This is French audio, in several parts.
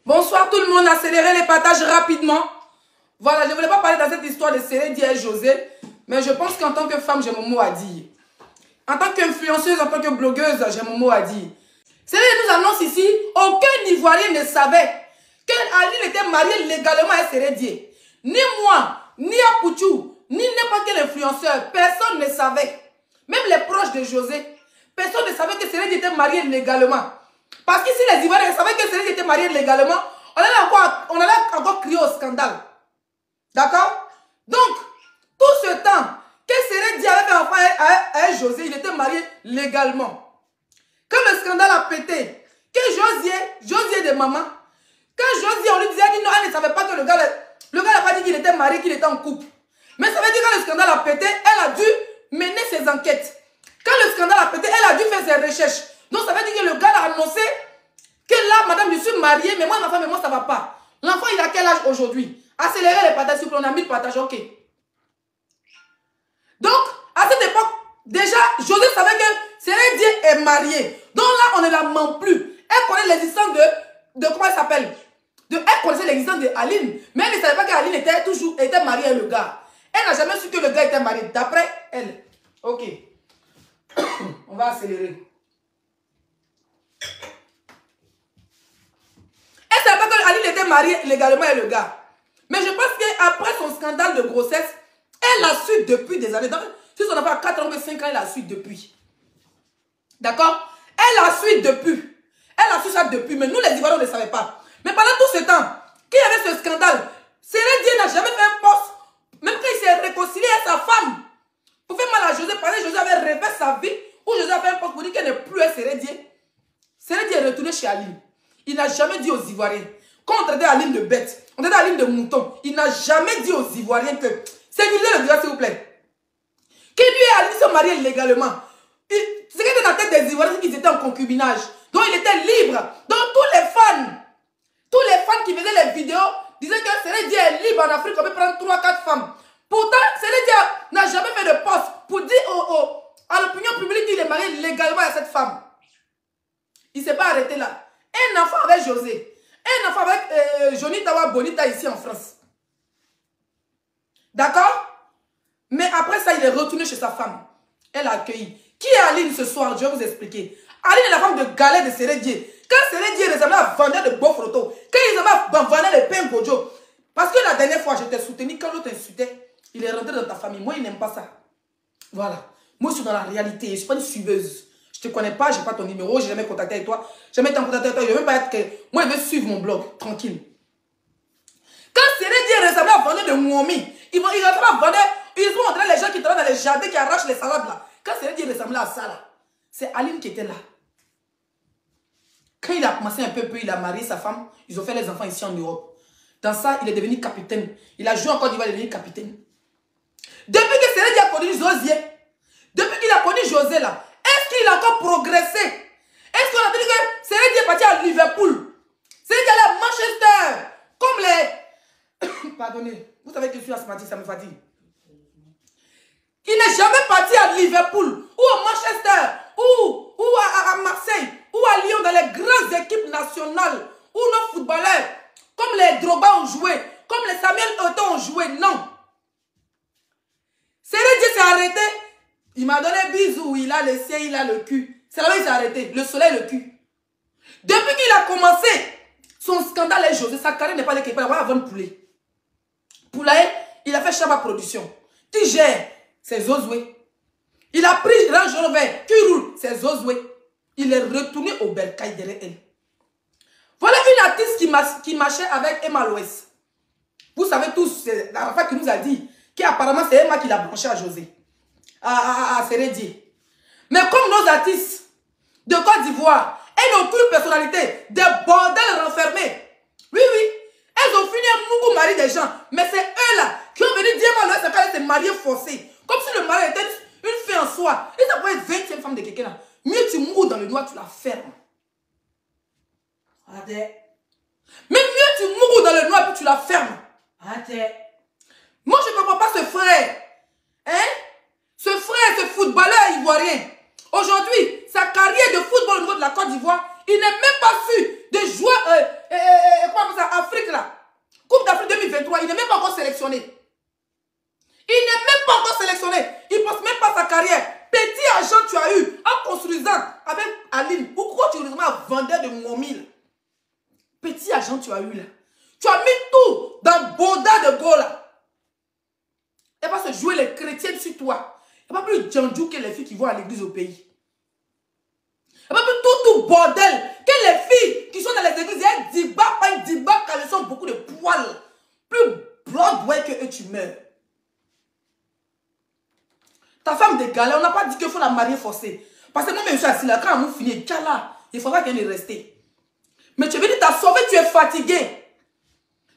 Bonsoir tout le monde, accélérez les partages rapidement. Voilà, je ne voulais pas parler dans cette histoire de Cérédie et José, mais je pense qu'en tant que femme, j'ai mon mot à dire. En tant qu'influenceuse, en tant que blogueuse, j'ai mon mot à dire. Cérédie nous annonce ici, aucun Ivoirien ne savait qu'Aline était mariée légalement à Cérédie. Ni moi, ni Apouchou, ni n'importe quel influenceur, personne ne savait. Même les proches de José, personne ne savait que Cérédie était mariée légalement. Parce que si les Ivoiriens savaient que Cérédie était mariée légalement, on allait encore crier au scandale. D'accord? Donc, tout ce temps que Cérédie avait fait enfant à José, il était marié légalement. Quand le scandale a pété, que Josier de maman, quand Josier, on lui disait, non, elle ne savait pas que le gars n'a pas dit qu'il était marié, qu'il était en couple. Mais ça veut dire que quand le scandale a pété, elle a dû mener ses enquêtes. Quand le scandale a pété, elle a dû faire ses recherches. Donc ça veut dire que le gars a annoncé que là, madame, je suis mariée, mais moi, ma femme et moi, ça ne va pas. L'enfant, il a quel âge aujourd'hui? Accélérez les partages, s'il vous plaît, on a mis le partage, ok. Donc, à cette époque, déjà, José savait que Cérédie est mariée. Donc là, on ne la ment plus. Elle connaît l'existence de comment elle s'appelle? Elle connaissait l'existence de Aline, mais elle ne savait pas qu'Aline était mariée avec le gars. Elle n'a jamais su que le gars était marié, d'après elle. Ok. On va accélérer. Elle ne savait pas qu'Aline était mariée légalement avec le gars. Mais je pense qu'après son scandale de grossesse, elle a su depuis des années. Si son enfant a 4 ans ou 5 ans, elle a su depuis. D'accord? Elle a su depuis. Elle a su ça depuis. Mais nous, les Ivoiriens, on ne le savait pas. Mais pendant tout ce temps, qu'il y avait ce scandale, Cérédie n'a jamais fait un poste. Même quand il s'est réconcilié à sa femme, pour faire mal à José, parce que José avait refait sa vie, où José a fait un poste pour dire qu'elle n'est plus à Cérédie. Cérédie est retourné chez Aline. Il n'a jamais dit aux Ivoiriens. Quand on traitait Aline de bête, on traitait Aline de mouton, il n'a jamais dit aux Ivoiriens que... Sécurisez le gars, s'il vous plaît. Que lui et Aline sont mariés légalement. Ce qui était dans la tête des Ivoiriens, c'est qu'ils étaient en concubinage. Donc il était libre. Donc tous les fans qui faisaient les vidéos disaient que Cérédie est libre en Afrique, on peut prendre 3-4 femmes. Pourtant, Cérédie n'a jamais fait de poste pour dire à l'opinion publique qu'il est marié légalement à cette femme. Il ne s'est pas arrêté là. Un enfant avec José. Un enfant avec Johnny Tawa Bonita ici en France. D'accord? Mais après ça, il est retourné chez sa femme. Elle a accueilli. Qui est Aline ce soir? Je vais vous expliquer. Aline est la femme de Galet de Cérédie. Quand Cérédie ressemblait à vendre de beaux photos, quand il ressemblait à vendre les pains Gojo, parce que la dernière fois, je t'ai soutenu, quand l'autre insultait, il est rentré dans ta famille. Moi, il n'aime pas ça. Voilà. Moi, je suis dans la réalité. Je ne suis pas une suiveuse. Je ne te connais pas, je n'ai pas ton numéro, je n'ai jamais contacté avec toi. Jamais été en contact avec toi. Je ne veux même pas être que... Moi, je veux suivre mon blog, tranquille. Quand Cérédie ressemblait à vendre de Mouomi, il ressemblait à vendre... Ils vont montrer les gens qui travaillent dans les jardins, qui arrachent les salades là. Quand Cérédie ressemblait à ça là, c'est Aline qui était là. Quand il a commencé un peu, il a marié sa femme, ils ont fait les enfants ici en Europe. Dans ça, il est devenu capitaine. Il a joué en Côte d'Ivoire, il est devenu capitaine. Depuis que Cérédie a connu José, depuis qu'il a connu José là, est-ce qu'il a encore progressé? Est-ce qu'on a dit que Cérédie est parti à Liverpool? Cérédie est allé à Manchester, comme les... Pardonnez, vous savez que je suis asthmatique, ça me fatigue. Il n'est jamais parti à Liverpool, ou à Manchester, ou à Marseille, ou à Lyon, dans les grandes équipes nationales, où nos footballeurs, comme les Drogba ont joué, comme les Samuel Eto'o ont joué, non. Cérédie s'est arrêté, il m'a donné bisous, il a le sien, il a le cul. C'est là où il s'est arrêté, le soleil, le cul. Depuis qu'il a commencé, son scandale est José, sa carrière n'est pas l'équipe, il va vendre poulet. Poulailler, il a fait Chaba Production. Tu gères. C'est Zozoé. Il a pris Range Rover, qui roule, c'est Zozoé. Il est retourné au bercail derrière elle. Voilà une artiste qui marchait avec Emma Loès. Vous savez tous, c'est la femme qui nous a dit qu'apparemment c'est Emma qui l'a branché à José, à Cérédie. Mais comme nos artistes de Côte d'Ivoire, elles n'ont aucune personnalité, des bordels renfermés. Oui, oui, elles ont fini un mougou mari des gens. Mais c'est eux là qui ont venu dire à Emma Loès qu'elle s'est mariée forcée. Comme si le mari était une fée en soi. Et ça pourrait être 20e femme de quelqu'un là. Mieux tu mourres dans le noir, tu la fermes. Mais mieux tu mourres dans le noir, puis tu la fermes. Moi je ne comprends pas ce frère. Hein? Ce frère, ce footballeur ivoirien. Aujourd'hui, sa carrière de football au niveau de la Côte d'Ivoire, il n'est même pas sûr de jouer comment on appelle ça, Afrique là. Coupe d'Afrique 2023, il n'est même pas encore sélectionné. Il n'est même pas encore sélectionné. Il ne pense même pas à sa carrière. Petit argent tu as eu en construisant avec Aline. Pourquoi tu vendeur de momies? Petit argent tu as eu là. Tu as mis tout dans Boda de Gaulle. Elle va se jouer les chrétiennes sur toi. Elle va plus djandjou que les filles qui vont à l'église au pays. Elle va plus tout bordel que les filles qui sont dans les églises. Elles diba, pas une diba, quand elles ont beaucoup de poils. Plus Broadway que eux, tu meurs. Ta femme de galère, on n'a pas dit qu'il faut la marier forcée. Parce que moi, je suis assis là, quand on finit, là, il faudra qu'elle est restée. Mais tu veux dire, t'as sauvé, tu es fatigué.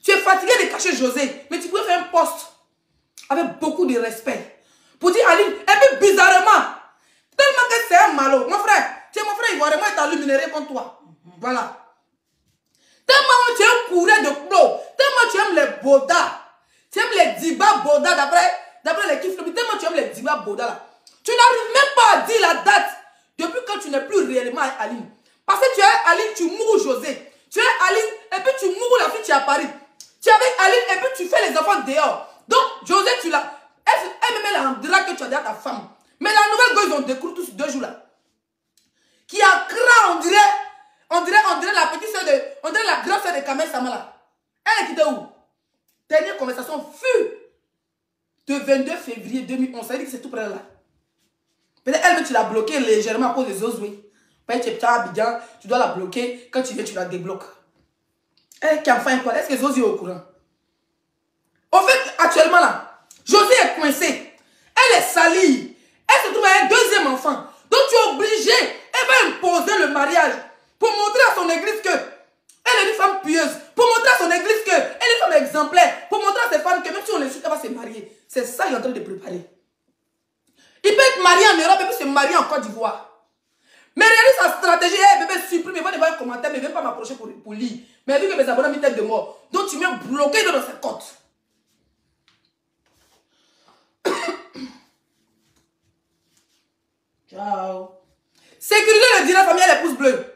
Tu es fatigué de cacher José. Mais tu pouvais faire un poste avec beaucoup de respect. Pour dire Aline, et puis bizarrement, tellement que c'est un malo. Mon frère, tu es mon frère, il va vraiment être enluminéré comme toi. Voilà. Tellement tu es un coureur de plo, tellement tu aimes les bodas, tu aimes les diba bodas d'après les kiffs, tellement tu aimes les diba bodas là. Tu n'arrives même pas à dire la date depuis quand tu n'es plus réellement avec Aline. Parce que tu es Aline, tu mourres José. Tu es Aline, et puis tu mourres la fille, tu es à Paris. Tu es avec Aline, et puis tu fais les enfants dehors. Donc, José, tu l'as. Elle me met la que tu as dit à ta femme. Mais la nouvelle go, ils ont découvert tous 2 jours là. Qui a craint, on dirait la petite soeur de. On dirait la grande soeur de Kamel Samala. Elle est quittée où? Dernière conversation fut de 22 février 2011. Ça veut dire que c'est tout près là. Peut-être elle, tu l'as bloquée légèrement à cause des Zozoué. Tu dois la bloquer. Quand tu viens, tu la débloques. Elle qui a enfin quoi? Est-ce que Zozi est au courant? En fait, actuellement là, José est coincée. Elle est salie. Elle se trouve avec un 2e enfant. Donc tu es obligé. Elle va imposer le mariage pour montrer à son église que elle est une femme pieuse. Pour montrer à son église que elle est une femme exemplaire. Pour montrer à ses femmes que même si on l'insulte, elle va se marier. C'est ça qu'il est en train de préparer. Il peut être marié en Europe et puis se marier en Côte d'Ivoire. Mais regardez sa stratégie. Hey, bébé, supprime. Il va devoir un commentaire, mais il ne veut pas m'approcher pour lire. Mais vu que mes abonnés ont mis tête de mort. Donc tu m'as bloqué dans ses côtes. Ciao. Sécuriser le dîner familial les pouces bleus.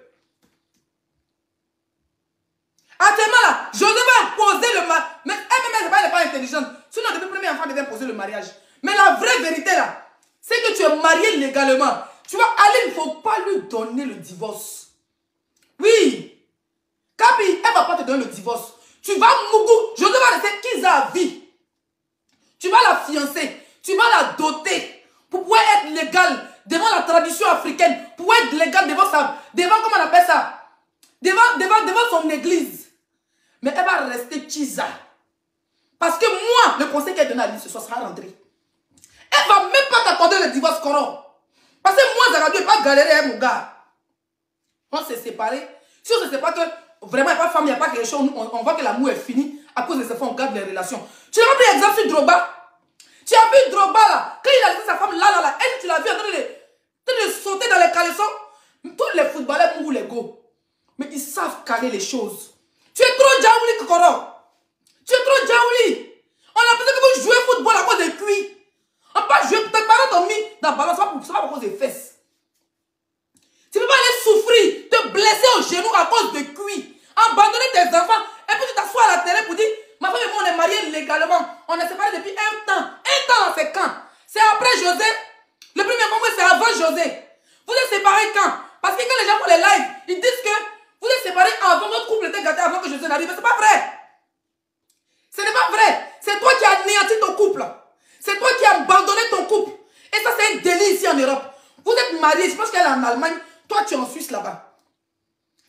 Actuellement là, José va imposer le mariage. Mais elle n'est pas intelligente. Sinon, depuis le premier enfant, elle devait imposer le mariage. Mais la vraie vérité là, c'est que tu es marié légalement. Tu vois, Aline, il ne faut pas lui donner le divorce. Oui. Kapi, elle ne va pas te donner le divorce. Tu vas Mougou. José va rester qu'ils a à vie. Tu vas la fiancer. Tu vas la doter. Pour pouvoir être légal devant la tradition africaine. Pour être légal devant comment on appelle ça? Devant son église. Mais elle va rester Chiza. Parce que moi, le conseil qu'elle donne à lui ce soir sera rentré. Elle ne va même pas t'accorder le divorce coron. Parce que moi, Zagadou n'est pas galéré, mon gars. On s'est séparés. Si on se sépare que vraiment il n'y a pas de femme, il n'y a pas quelque chose, on voit que l'amour est fini. À cause de ces femmes, on garde les relations. Tu n'as pas pris exemple sur Drogba. Tu as vu Drogba là. Quand il a laissé sa femme là. Elle, tu l'as vu en train de sauter dans les caleçons. Tous les footballeurs mourent les go. Mais ils savent caler les choses. Tu es trop Djaouli, Kokoro. Tu es trop Djaouli. On a besoin que vous jouez au football à cause des cuits. On ne peut pas jouer. Tes parents t'ont mis dans le ballon, ça va à cause des fesses. Tu ne peux pas aller souffrir, te blesser au genou à cause de cuits. Abandonner tes enfants. Et puis tu t'assois à la télé pour dire, ma femme et moi on est mariés légalement. On est séparés depuis un temps. Un temps dans ces camps. C'est après José. Le premier congrès c'est avant José. Vous êtes séparés quand? Parce que quand les gens font les lives, ils disent que vous êtes séparés avant, votre couple était gâté avant que José n'arrive. Mais ce n'est pas vrai. Ce n'est pas vrai. C'est toi qui as anéanti ton couple. C'est toi qui as abandonné ton couple. Et ça, c'est un délit ici en Europe. Vous êtes mariés, je pense qu'elle est en Allemagne. Toi, tu es en Suisse là-bas.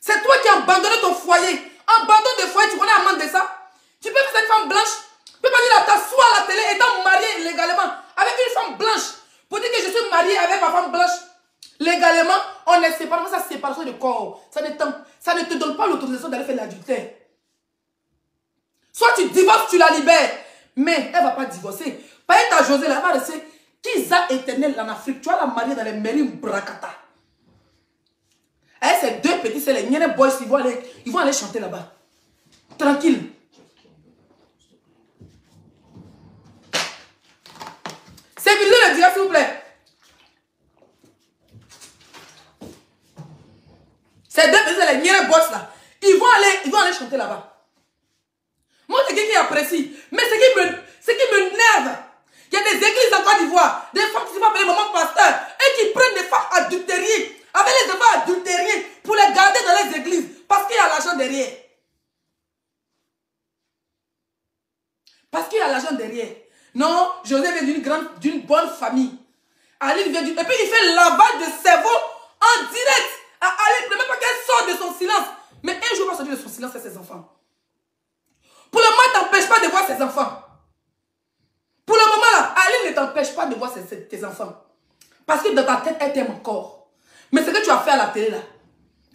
C'est toi qui as abandonné ton foyer. Abandon de foyer, tu connais l'amende de ça? Tu peux faire cette femme blanche. Tu peux pas dire t'asseoir à la télé étant marié légalement avec une femme blanche. Pour dire que je suis marié avec ma femme blanche. Légalement, on est séparés. Ça, c'est séparation de corps. Ça ne te donne pas l'autorisation d'aller faire l'adultère. Soit tu divorces, tu la libères. Mais elle ne va pas divorcer. Par exemple, ta José, là, elle va rester Kiza éternel en Afrique. Tu vas la marier dans les mairies Brakata. Et ces 2 petits, c'est les Nyene Boys, ils vont aller chanter là-bas. Tranquille. Sécurisez le direct, s'il vous plaît. les niais boss là, ils vont aller chanter là-bas. Moi, c'est quelqu'un qui apprécie. Mais ce qui me nerve, il y a des églises en Côte d'Ivoire, des femmes qui se font appeler maman pasteur, et qui prennent des femmes adultériées, avec les enfants adultériés, pour les garder dans les églises, parce qu'il y a l'argent derrière. Parce qu'il y a l'argent derrière. Non, José vient d'une bonne famille. Aline vient d'une... Et puis il fait lavage de cerveau en direct à Aline. Ne même pas qu'elle sorte de son silence. Mais un jour, va sortir de son silence, c'est ses enfants. Pour le moment, t'empêche pas de voir ses enfants. Pour le moment, là, Aline ne t'empêche pas de voir tes enfants. Parce que dans ta tête, elle t'aime encore. Mais ce que tu as fait à la télé, là,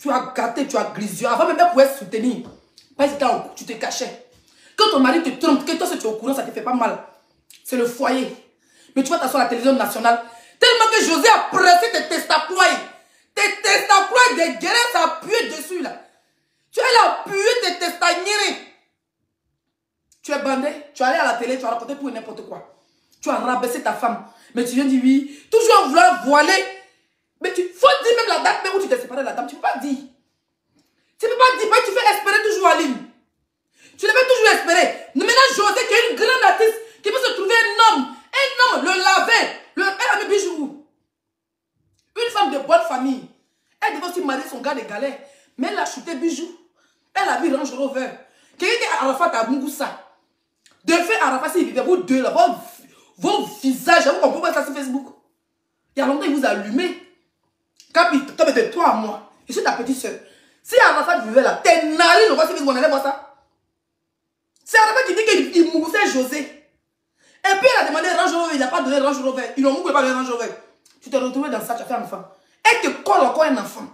tu as gâté, tu as grisé. Avant même, elle pouvait se soutenir. Parce que tu te cachais. Quand ton mari te trompe, que toi, si tu es au courant, ça ne te fait pas mal. C'est le foyer. Mais tu vas t'asseoir à la télévision nationale. Tellement que José a pressé tes testaploies. Tes testaploies des guerres, ça a appuyé dessus, là. Tu as appuyé tes testagneries. Tu es bandé, tu es allé à la télé, tu as raconté pour n'importe quoi. Tu as rabaissé ta femme. Mais tu viens dire oui. Toujours en vouloir voiler. Mais il faut dire même la date même où tu t'es séparé de la dame. Tu ne peux pas dire. Tu ne peux pas dire. Mais tu fais espérer toujours Aline. Tu devais toujours espérer. Maintenant, José, qui est une grande artiste, qui peut se trouver un homme, le laver. Elle a mis Bijou. Une femme de bonne famille. Elle devait aussi marier son gars de galère. Mais elle a chuté Bijou. Elle a vu Range Rover. Quelqu'un qui est Arafat à Mungoussa. De fait, Arafat, s'il vivait, vous deux là, vos visages, vous comprenez ça sur Facebook. Il y a longtemps, il vous a allumé. Comme de toi à moi. Je suis ta petite soeur. Si Arafat vivait là, tes narines, on va sur Facebook, on allait voir ça. C'est Arafat qui dit qu'il moussait José. Et puis elle a demandé Range Rover, il n'a pas donné Range Rover. Ils n'ont pas donné Range Rover. Tu t'es retrouvé dans ça, tu as fait un enfant. Elle te colle encore un enfant.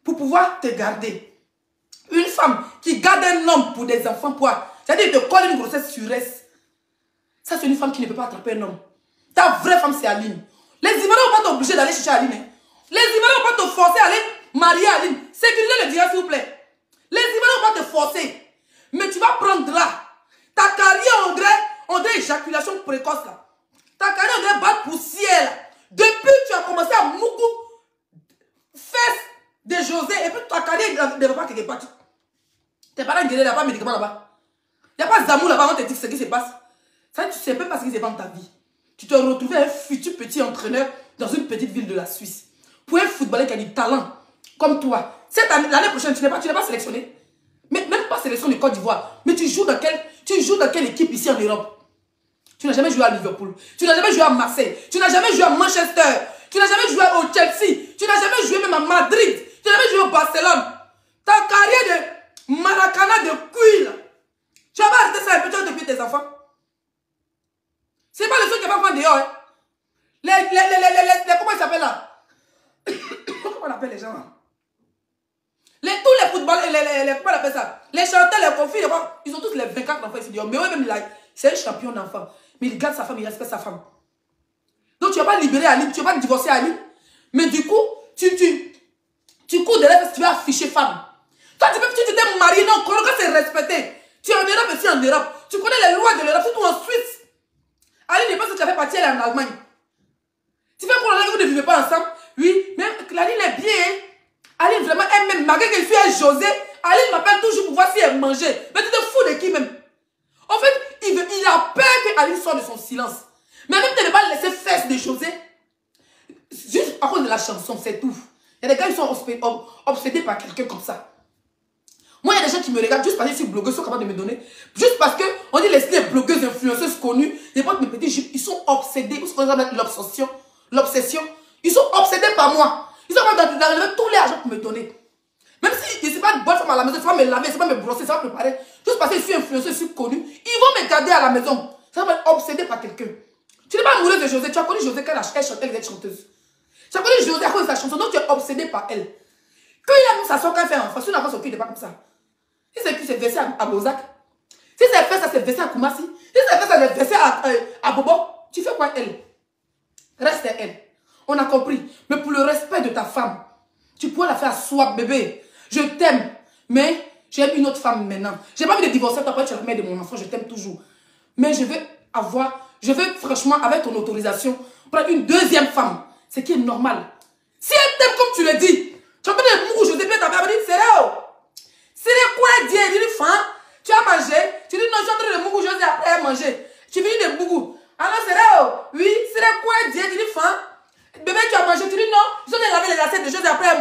Pour pouvoir te garder. Une femme qui garde un homme pour des enfants, c'est-à-dire te colle une grossesse sur reste. Ça, c'est une femme qui ne peut pas attraper un homme. Ta vraie femme, c'est Aline. Les Ivoiriens ne vont pas t'obliger d'aller chercher Aline. Hein. Les Ivoiriens ne vont pas te forcer à aller marier Aline. Sécurisez le diable, s'il vous plaît. Les Ivoiriens ne vont pas te forcer. Mais tu vas prendre là. Ta carrière, on dirait éjaculation précoce là. Ta carrière, on dirait battre poussière là. Depuis que tu as commencé à moukou, fesses de José, et puis ta carrière ne va pas quelque part. Tes parents guéris, il n'y a pas de médicaments là-bas. Il n'y a pas d'amour là-bas, on te dit ce qui se passe. Ça, tu ne sais même pas ce qui se passe dans ta vie. Tu te retrouves un futur petit entraîneur dans une petite ville de la Suisse. Pour un footballeur qui a du talent, comme toi. L'année prochaine, tu n'es pas sélectionné. Mais même pas sélection de Côte d'Ivoire. Mais tu joues dans quelle équipe ici en Europe? Tu n'as jamais joué à Liverpool. Tu n'as jamais joué à Marseille. Tu n'as jamais joué à Manchester. Tu n'as jamais joué au Chelsea. Tu n'as jamais joué même à Madrid. Tu n'as jamais joué au Barcelone. Ta carrière de Maracana de cuir. Tu vas pas arrêter ça un peu depuis tes enfants. C'est pas le truc qui va prendre dehors. Hein. Comment ils s'appellent là? Comment on appelle les gens là? Tous les footballeurs, comment on appelle ça? Les chanteurs, les confis, ils ont tous les 24 enfants ici. Mais eux-même, c'est un champion d'enfant. Mais il garde sa femme, il respecte sa femme. Donc tu ne vas pas libérer Ali, tu ne vas pas divorcer Ali. Mais du coup, tu cours derrière parce que tu vas afficher femme. Toi, tu t'es marié, non, quand c'est respecté. Tu es en Europe, aussi en Europe. Tu connais les lois de l'Europe, surtout en Suisse. Ali n'est pas que tu as fait partie, elle est en Allemagne. Tu fais quoi là, vous ne vivez pas ensemble? Oui, mais Aline est bien. Hein? Aline vraiment elle-même, malgré qu'elle soit José, Aline m'appelle toujours pour voir si elle mangeait. Mais tu te fous de qui même? En fait, il a peur qu'Aline sorte de son silence. Mais même tu ne pas laisser faire de José. Juste à cause de la chanson, c'est tout. Il y a des gars qui sont obsédés par quelqu'un comme ça. Moi, il y a des gens qui me regardent juste parce que je suis blogueuse, ils sont capables de me donner. Juste parce qu'on dit les blogueuses, influenceuses connues, les potes me disent, ils sont obsédés. Vous savez l'obsession. Ils sont obsédés par moi. Ils sont capables d'enlever tous les argent pour me donner. Même si je ne suis pas une bonne femme à la maison, je ne sais pas me laver, je ne sais pas me brosser, je ne sais pas me préparer. Juste parce que je suis influenceuse, je suis connue, ils vont me garder à la maison. Ça va être obsédé par quelqu'un. Tu n'es pas amoureuse de José, tu as connu José quand elle chantait, elle était chanteuse. Tu as connu José à cause de sa chanson, donc tu es obsédé par elle. Quand il a mis sa soeur, quand elle fait un enfant, si une enfant s'occupe, il n'est pas comme ça. Si c'est versé à Bozac, si c'est fait ça, c'est versé à Koumassi, si c'est fait ça, c'est versé à Bobo, tu fais quoi elle? Reste elle. On a compris. Mais pour le respect de ta femme, tu pourrais la faire asseoir, bébé. Je t'aime, mais j'aime une autre femme maintenant. J'ai pas envie de divorcer, après tu es la mère de mon enfant, je t'aime toujours. Mais je veux franchement, avec ton autorisation, prendre une deuxième femme. Ce qui est normal. Si elle t'aime comme tu le dis, tu as pas de mou, je t'ai bien, ta mère dit, c'est là.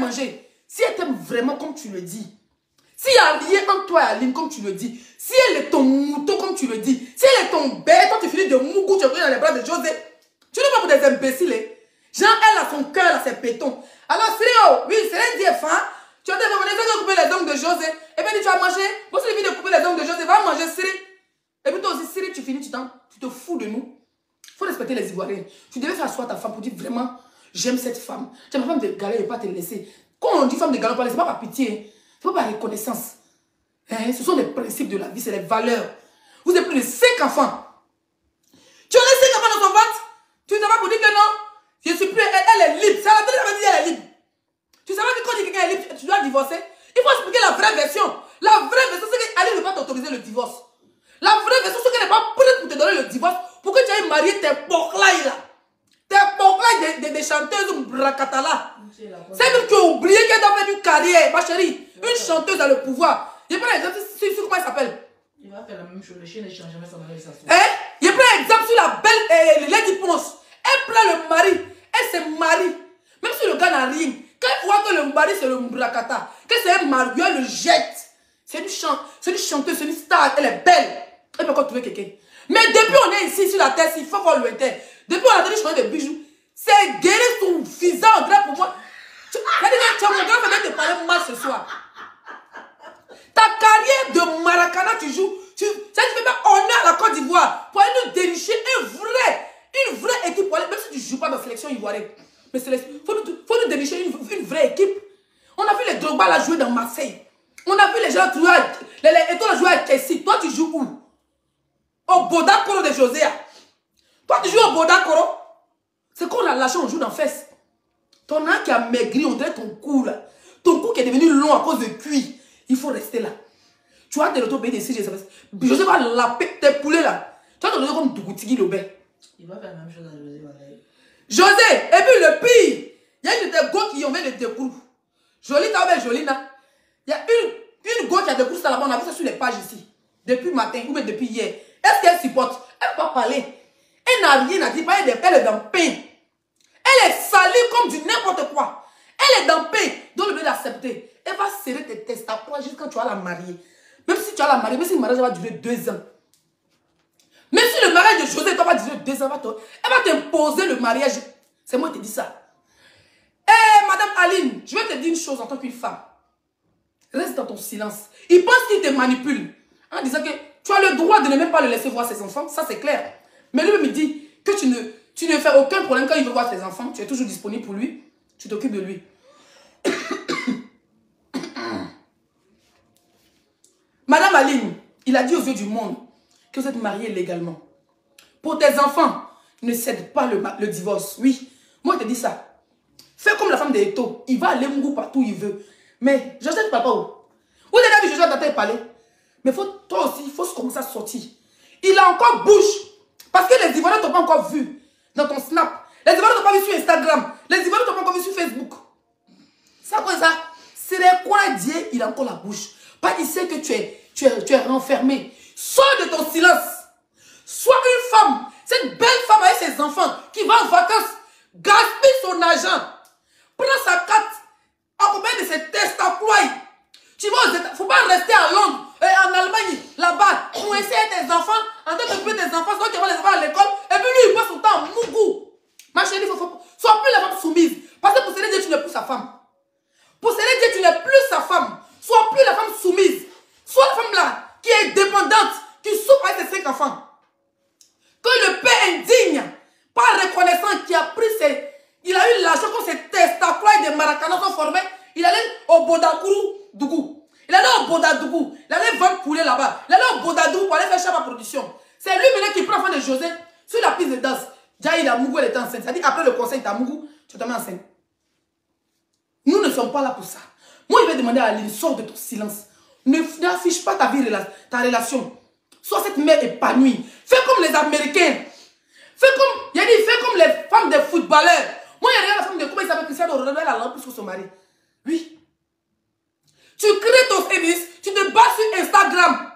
manger, si elle t'aime vraiment comme tu le dis, s'il y a rien entre toi et Aline comme tu le dis, si elle est ton mouton comme tu le dis, si elle est ton bête, toi tu finis de mougou, tu es dans les bras de José, tu n'es pas pour des imbéciles. Hein? Genre, elle a son cœur, elle a ses pétons. Alors, Sirio, oui, c'est un dieu fin. Tu as dit, de couper les ongles de José. Et bien, tu vas manger. Moi, si tu de couper les ongles de José, va manger Siri. Et puis toi aussi, Siri, tu finis, tu te fous de nous. Il faut respecter les Ivoiriens. Tu devais faire asseoir ta femme pour dire vraiment, j'aime cette femme. J'aime la femme de galère et pas te laisser. Quand on dit femme de galère, ce n'est pas par pitié. Il ne faut pas reconnaissance. Hein? Ce sont les principes de la vie, c'est les valeurs. Vous avez plus de 5 enfants. Tu en as 5 enfants dans ton ventre. Tu ne sais pas pour dire que non. Je suis plus, elle est libre. Ça veut dire qu'elle est libre. Tu sais pas que quand quelqu'un est libre, tu dois divorcer. Il faut expliquer la vraie version. La vraie version, c'est qu'Ali ne va pas t'autoriser le divorce. La vraie version, c'est qu'elle n'est pas prête pour te donner le divorce pour que tu ailles marier tes porclailles là. Tes porclailles des chanteuses bracatala. C'est même que tu as oublié qu'elle doit faire une carrière, ma chérie. Une chanteuse a le pouvoir. Je prends l'exemple sur comment elle s'appelle. Il va faire la même chose. Le chien ne change jamais son mari. Je prends l'exemple sur la belle Lady Ponce. Elle prend le mari. Elle se marie. Même si le gars n'a rien. Quand il voit que le mari c'est le bracata, que c'est un mari, elle le jette. C'est une chanteuse, c'est une star. Elle est belle. Elle peut encore trouver quelqu'un. Mais depuis on est ici sur la terre, il faut voir lointain. Depuis on a donné changer de bijoux. C'est guéri son visage en vrai pour moi. Tu as mon grand frère te parler mal ce soir. Ta carrière de Maracana, tu joues. Ça te fait pas honneur à la Côte d'Ivoire pour aller nous dénicher une vraie équipe. Même si tu ne joues pas dans la sélection ivoirienne. Mais il faut nous dénicher une vraie équipe. On a vu les Drogba la jouer dans Marseille. On a vu les gens jouer, les étoiles jouer à Kessie. Toi, tu joues où? Au Bodakoro de José. Toi, tu joues au Bodakoro. C'est qu'on a lâché, on joue dans Fès. Ton âme qui a maigri, on dirait ton cou là. Ton cou qui est devenu long à cause de cuir. Il faut rester là. Tu vas te retrouver des CG. José va laper tes poulets là. Tu vas te retrouver comme Dougoutigui Lobé. Il va faire la même chose à José. José, et puis le pire, il y a une des go qui ont fait des décours. Jolie, t'as vu jolie, là. Il y a une go qui a découvert ça là-bas, on a vu ça sur les pages ici. Depuis matin, ou même depuis hier. Est-ce qu'elle supporte? Elle ne peut pas parler. Elle n'a rien à dire, elle est dans le pain. Elle est salie comme du n'importe quoi. Elle est dans le pain, donc le lieu d'accepter. Elle va serrer tes testatoires jusqu'à quand tu vas la marier. Même si tu vas la marier, même si le mariage va durer 2 ans. Même si le mariage de José va durer 2 ans, elle va t'imposer le mariage. C'est moi qui te dis ça. Eh, Madame Aline, je vais te dire une chose en tant qu'une femme. Reste dans ton silence. Il pense qu'il te manipule. En disant que tu as le droit de ne même pas le laisser voir ses enfants. Ça, c'est clair. Mais lui me dit que tu ne fais aucun problème quand il veut voir tes enfants. Tu es toujours disponible pour lui. Tu t'occupes de lui. Madame Aline, il a dit aux yeux du monde que vous êtes mariée légalement. Pour tes enfants, ne cède pas le divorce. Oui, moi je te dis ça. Fais comme la femme de Eto. Il va aller mou partout où il veut. Mais Joshua ne parle pas où. Vous avez vu Joshua Data parler? Mais toi aussi, il faut commencer à sortir. Il a encore bouche. Parce que les Ivoiriens ne t'ont pas encore vu dans ton Snap. Les Ivoiriens ne t'ont pas vu sur Instagram. Les Ivoiriens ne t'ont pas encore vu sur Facebook. C'est quoi ça? C'est les quoi Dieu, il a encore la bouche. Pas il sait que tu es renfermé. Sors de ton silence. Sois une femme. Cette belle femme avec ses enfants qui va en vacances, gaspille son argent. Prends sa carte. Accompagne de ses tests à ploie. Tu vas aux États. Il ne faut pas rester à Londres, en Allemagne, là-bas, pour essayer tes enfants, en train de tes enfants, soit tu vas les enfants à l'école, et puis lui, il passe son temps en mougou. Ma chérie, sois plus la femme soumise. Parce que pour céder Dieu, tu n'es plus sa femme. Pour céder Dieu, tu n'es plus sa femme. Sois plus la femme soumise. Sois la femme là, qui est dépendante, qui souffre avec ses 5 enfants. Que le père indigne, pas reconnaissant, qui a pris il a eu l'argent quand ses testaclois de Maracana sont formés. Il allait au Bodadougou. Il allait au Bodadougou. Il allait vendre poulet là-bas. Il allait au Bodadougou pour aller faire chef à production. C'est lui maintenant qui prend fin de José sur la piste de danse. Déjà, il a Mougou, elle était enceinte. C'est-à-dire après le conseil, tu as Mougou, tu te mets enceinte. Nous ne sommes pas là pour ça. Moi, je vais demander à Aline, sors de ton silence. N'affiche pas ta vie, ta relation. Sois cette mère épanouie. Fais comme les Américains. Fais comme les femmes des footballeurs. Moi, il y a la femme de comment il s'appelle Cristiano Ronaldo, elle a l'air plus que son mari. Oui. Tu crées ton service, tu te bats sur Instagram.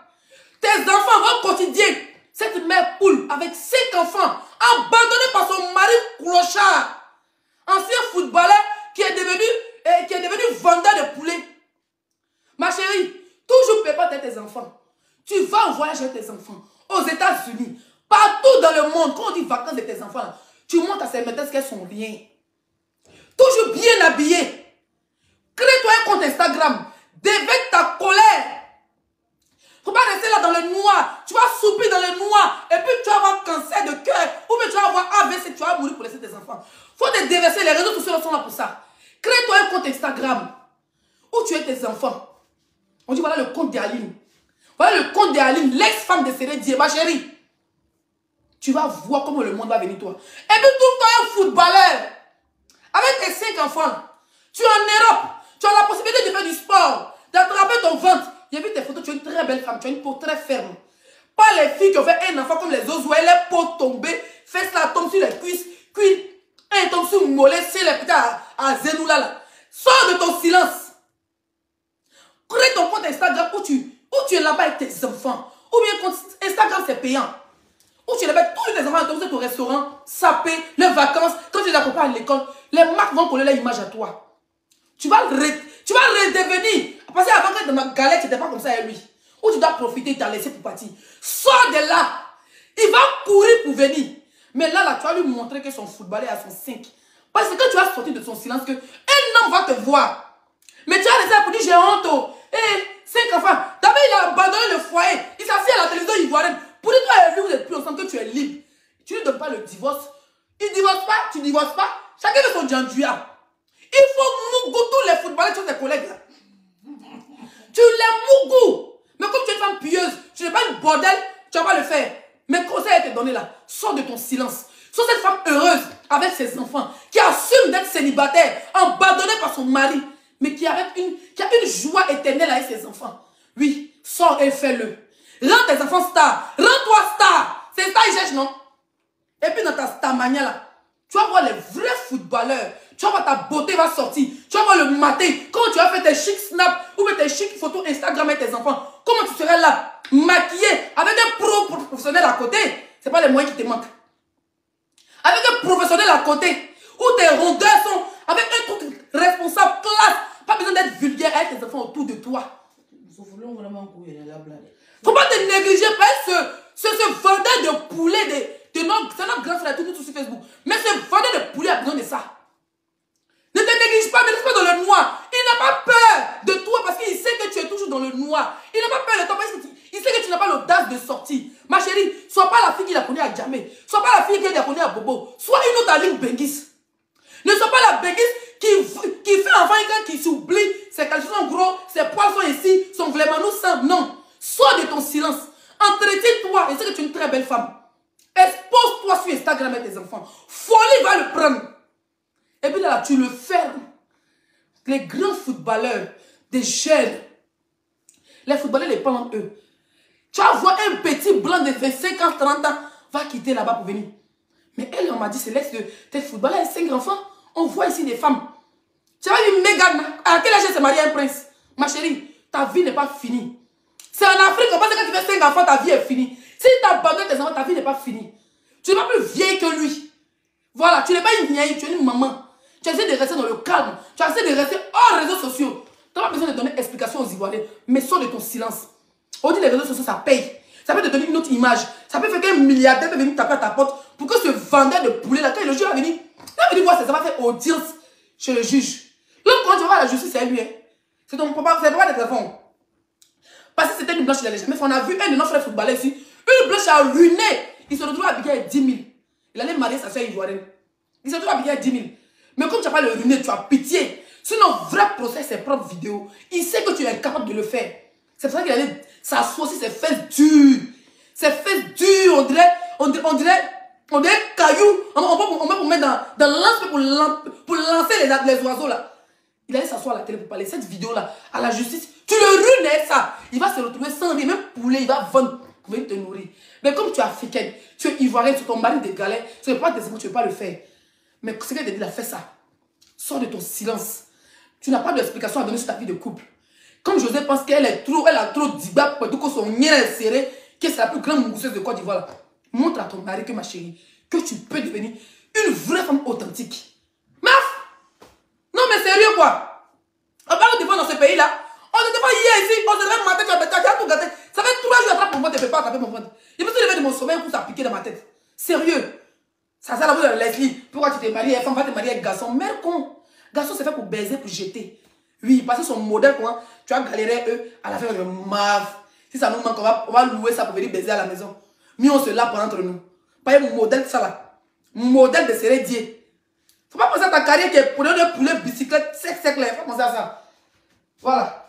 Tes enfants vont quotidien. Cette mère poule avec 5 enfants, abandonnée par son mari clochard. Ancien footballeur qui est devenu enfants. Tu vas en voyage avec tes enfants. Aux États-Unis, partout dans le monde, quand on dit vacances de tes enfants, là, tu montres à ces maîtresses qu'elles sont rien. Toujours bien habillées. Crée-toi un compte Instagram. Dévête ta colère. Faut pas rester là dans le noir. Tu vas soupir dans le noir. Et puis tu vas avoir cancer de cœur. Ou bien tu vas avoir AVC. Tu vas mourir pour laisser tes enfants. Faut te déverser. Les réseaux sociaux sont là pour ça. Crée-toi un compte Instagram. Où tu es tes enfants. On dit voilà le compte d'Aline. Voilà le compte d'Aline. L'ex-femme de Céré Dié. Ma chérie. Tu vas voir comment le monde va venir toi. Et puis trouve-toi un footballeur. Avec tes 5 enfants. Tu es en Europe. Tu as la possibilité de faire du sport. D'attraper ton ventre. J'ai vu tes photos, tu es une très belle femme, tu as une peau très ferme. Pas les filles qui ont fait un enfant comme les autres, où les peaux tombées, fesses là tombent sur les cuisses, un tombe sur le mollet, c'est les petits à Zenoula là. Sors de ton silence. Crée ton compte Instagram où tu es là-bas avec tes enfants. Ou bien compte Instagram c'est payant. Où tu es là-bas avec tous les enfants, tu es au restaurant, sapé, les vacances, quand tu les accompagnes à l'école, les marques vont coller leur image à toi. Tu vas redevenir. Parce qu'avant que dans ma galère, tu n'étais pas comme ça avec lui. Où tu dois profiter, tu t'as laissé pour partir. Sors de là. Il va courir pour venir. Mais là, tu vas lui montrer que son footballeur a son 5. Parce que tu vas sortir de son silence, que un homme va te voir. Mais tu as laissé pour dire j'ai honte. Eh, 5 enfants. D'abord, il a abandonné le foyer. Il s'assied à la télévision ivoirienne. Pour dire toi et lui, vous n'êtes plus ensemble, que tu es libre. Tu ne lui donnes pas le divorce. Il ne divorce pas, tu ne divorces pas. Chacun de son djandouya. Il faut mougou tous les footballeurs, tous tes collègues là. Tu les mougou. Mais comme tu es une femme pieuse, tu n'es pas une bordel, tu vas pas le faire. Mes conseils à te donner là, sors de ton silence. Sois cette femme heureuse avec ses enfants, qui assume d'être célibataire, abandonnée par son mari, mais qui a une joie éternelle avec ses enfants. Oui, sors et fais-le. Rends tes enfants stars. Rends-toi star. C'est ça ils cherchent, non? Et puis dans ta starmania là, tu vas voir les vrais footballeurs. Tu vas voir ta beauté va sortir. Tu vas voir le matin, quand tu vas faire tes chic snaps ou tes chic photos Instagram avec tes enfants. Comment tu serais là, maquillé, avec un professionnel à côté. Ce n'est pas les moyens qui te manquent. Avec un professionnel à côté, où tes rondeurs sont avec un truc responsable, classe. Pas besoin d'être vulgaire avec tes enfants autour de toi. Faut pas te négliger par ce vendeur de poulet, c'est notre grand frère, tout sur Facebook. Mais ce vendeur de poulet a besoin de ça. Ne te néglige pas, ne reste pas dans le noir. Il n'a pas peur de toi parce qu'il sait que tu es toujours dans le noir. Il n'a pas peur de toi parce qu'il sait que tu n'as pas l'audace de sortir. Ma chérie, sois pas la fille qui l'a connue à Djamé. Sois pas la fille qui l'a connue à Bobo. Sois une autre Aline Benguis. Ne sois pas la Benguis qui fait enfant et quand qui s'oublie, ses calculs sont gros, ses poils sont ici, son vlémanou sang. Non. Sors de ton silence. Entretiens-toi. Et sais que tu es une très belle femme. Expose-toi sur Instagram avec tes enfants. Folie va le prendre. Et puis là, tu le fermes. Les grands footballeurs, des jeunes, les footballeurs, les parlent eux. Tu vas voir un petit blanc de 25 ans, 30 ans, va quitter là-bas pour venir. Mais elle, on m'a dit, c'est l'ex de tes footballeurs et 5 enfants. On voit ici des femmes. Tu vas dire, Mégane, à quel âge elle s'est mariée à un prince? Ma chérie, ta vie n'est pas finie. C'est en Afrique, on pense que quand tu fais 5 enfants, ta vie est finie. Si tu abandonnes tes enfants, ta vie n'est pas finie. Tu n'es pas plus vieille que lui. Voilà, tu n'es pas une vieille, tu es une maman. Tu essaies de rester dans le calme. Tu essaies de rester hors réseaux sociaux. Tu n'as pas besoin de donner explication aux Ivoiriens. Mais sors de ton silence. On dit les réseaux sociaux, ça paye. Ça peut te donner une autre image. Ça peut faire qu'un milliardaire peut venir taper à ta porte pour que ce vendeur de poulet, là, quand le juge va venir, voir ça va faire audience chez le juge. L'homme, quand tu vas voir la justice, c'est lui. Hein. C'est ton papa, c'est pas de téléphone. Parce que c'était une blanche, il a jamais fait. On a vu un de nos frères footballeurs ici. Une blanche a ruiné. Il se retrouve habillé à 10 000. Il allait marier sa soeur ivoirienne. Il se retrouve habillé à 10 000. Mais comme tu n'as pas le ruiné, tu as pitié. Sinon, vrai procès, ses propres vidéos. Il sait que tu es incapable de le faire. C'est pour ça qu'il allait s'asseoir sur ses fesses dures. Ses fesses dures, on dirait cailloux. On va pour mettre dans l'anse pour lancer les oiseaux là. Il allait s'asseoir à la télé pour parler. Cette vidéo-là, à la justice, tu le ruines avec ça. Il va se retrouver sans rien, même poulet, il va vendre pour venir te nourrir. Mais comme tu es africaine, tu es ivoirienne, tu es ton mari de galère, tu ne veux pas des enfants, tu ne veux pas le faire. Mais ce qu'elle te dit, il a fait ça. Sors de ton silence. Tu n'as pas d'explication à donner sur ta vie de couple. Comme José pense qu'elle a trop d'ibab, pour tout que son nien est serré, que c'est la plus grande mousseuse de Côte d'Ivoire. Montre à ton mari que ma chérie, que tu peux devenir une vraie femme authentique. Maf! Non mais sérieux quoi? On parle de fois dans ce pays-là, on On n'était pas hier ici, on se lève le matin, tu as tout gâté. Ça fait 3 jours, attrape mon ventre, tu ne peux pas attraper mon ventre. Il me suis levé de mon sommeil, un coup, ça a piqué dans ma tête. Sérieux. Ça la bouche de Leslie. Pourquoi tu t'es marié, femme va te marier avec garçon? Mère con. Garçon, c'est fait pour baiser, pour jeter. Oui, parce que son modèle, quoi, tu as galéré, eux, à la fin, on maf. Si ça nous manque, on va louer ça pour venir baiser à la maison. Mais on se lave pour entre nous. Pas un modèle, ça là. Modèle de Sérédier. Faut pas penser à ta carrière qui est pour de poulet, bicyclette, sec, là. Faut pas penser à ça. Voilà.